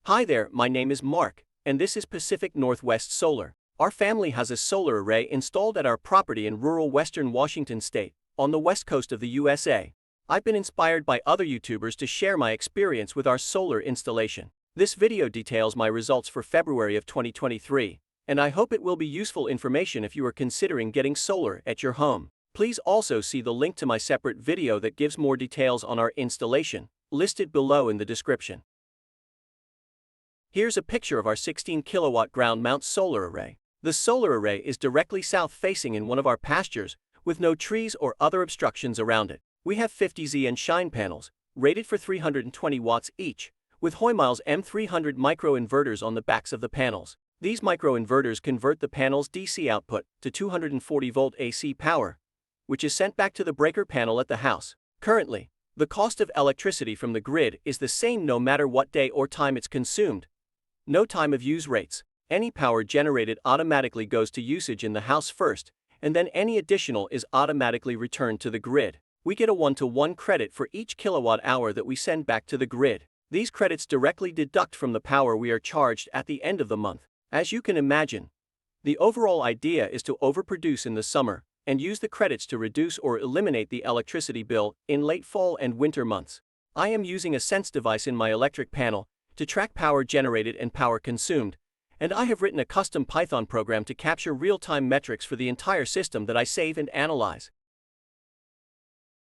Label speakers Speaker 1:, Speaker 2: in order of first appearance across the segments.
Speaker 1: Hi there, my name is Mark, and this is Pacific Northwest Solar. Our family has a solar array installed at our property in rural western Washington state, on the west coast of the USA. I've been inspired by other YouTubers to share my experience with our solar installation. This video details my results for February of 2023, and I hope it will be useful information if you are considering getting solar at your home. Please also see the link to my separate video that gives more details on our installation, listed below in the description. Here's a picture of our 16 kilowatt ground mount solar array. The solar array is directly south-facing in one of our pastures, with no trees or other obstructions around it. We have 50Z and Shine panels, rated for 320 watts each, with Hoymil's M300 microinverters on the backs of the panels. These microinverters convert the panel's DC output to 240-volt AC power, which is sent back to the breaker panel at the house. Currently, the cost of electricity from the grid is the same no matter what day or time it's consumed. No time of use rates. Any power generated automatically goes to usage in the house first, and then any additional is automatically returned to the grid. We get a 1-to-1 credit for each kilowatt hour that we send back to the grid. These credits directly deduct from the power we are charged at the end of the month. As you can imagine, the overall idea is to overproduce in the summer and use the credits to reduce or eliminate the electricity bill in late fall and winter months. I am using a Sense device in my electric panel to track power generated and power consumed, and I have written a custom Python program to capture real-time metrics for the entire system that I save and analyze.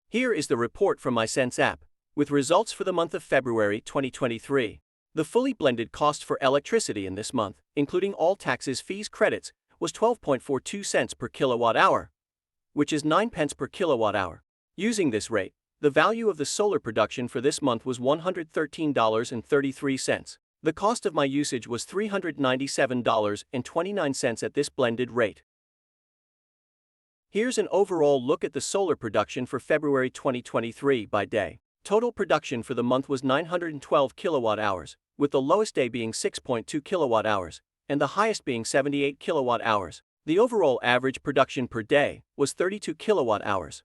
Speaker 1: Here is the report from my Sense app, with results for the month of February 2023. The fully blended cost for electricity in this month, including all taxes, fees, credits, was 12.42 cents per kilowatt hour, which is 9 pence per kilowatt hour. Using this rate, the value of the solar production for this month was $113.33. The cost of my usage was $397.29 at this blended rate. Here's an overall look at the solar production for February 2023 by day. Total production for the month was 912 kilowatt hours, with the lowest day being 6.2 kilowatt hours, and the highest being 78 kilowatt hours. The overall average production per day was 32 kilowatt hours.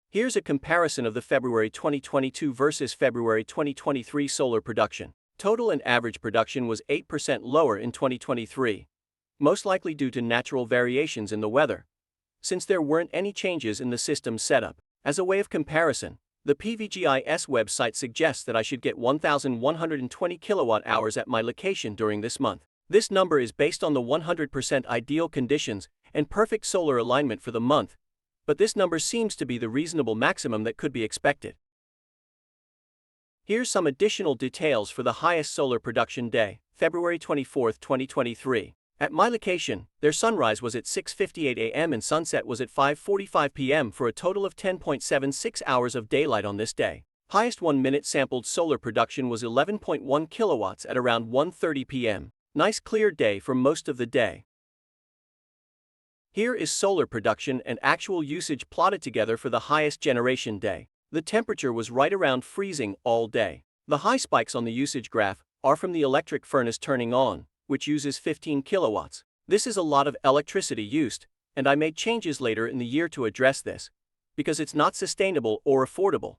Speaker 1: Here's a comparison of the February 2022 versus February 2023 solar production. Total and average production was 8% lower in 2023, most likely due to natural variations in the weather, since there weren't any changes in the system's setup. As a way of comparison, the PVGIS website suggests that I should get 1,120 kilowatt hours at my location during this month. This number is based on the 100% ideal conditions and perfect solar alignment for the month, but this number seems to be the reasonable maximum that could be expected. Here's some additional details for the highest solar production day, February 24, 2023. At my location, their sunrise was at 6:58 a.m. and sunset was at 5:45 p.m. for a total of 10.76 hours of daylight on this day. Highest 1-minute sampled solar production was 11.1 kilowatts at around 1:30 p.m. Nice clear day for most of the day. Here is solar production and actual usage plotted together for the highest generation day. The temperature was right around freezing all day. The high spikes on the usage graph are from the electric furnace turning on, which uses 15 kilowatts. This is a lot of electricity used, and I made changes later in the year to address this, because it's not sustainable or affordable.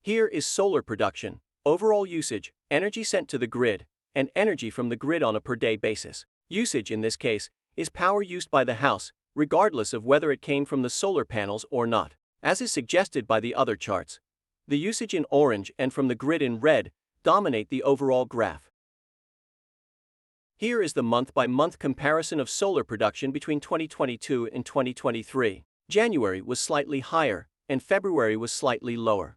Speaker 1: Here is solar production, overall usage, energy sent to the grid, and energy from the grid on a per-day basis. Usage in this case is power used by the house, regardless of whether it came from the solar panels or not. As is suggested by the other charts, the usage in orange and from the grid in red dominate the overall graph. Here is the month-by-month comparison of solar production between 2022 and 2023. January was slightly higher, and February was slightly lower.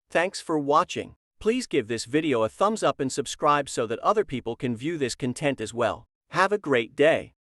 Speaker 1: Thanks for watching. Please give this video a thumbs up and subscribe so that other people can view this content as well. Have a great day.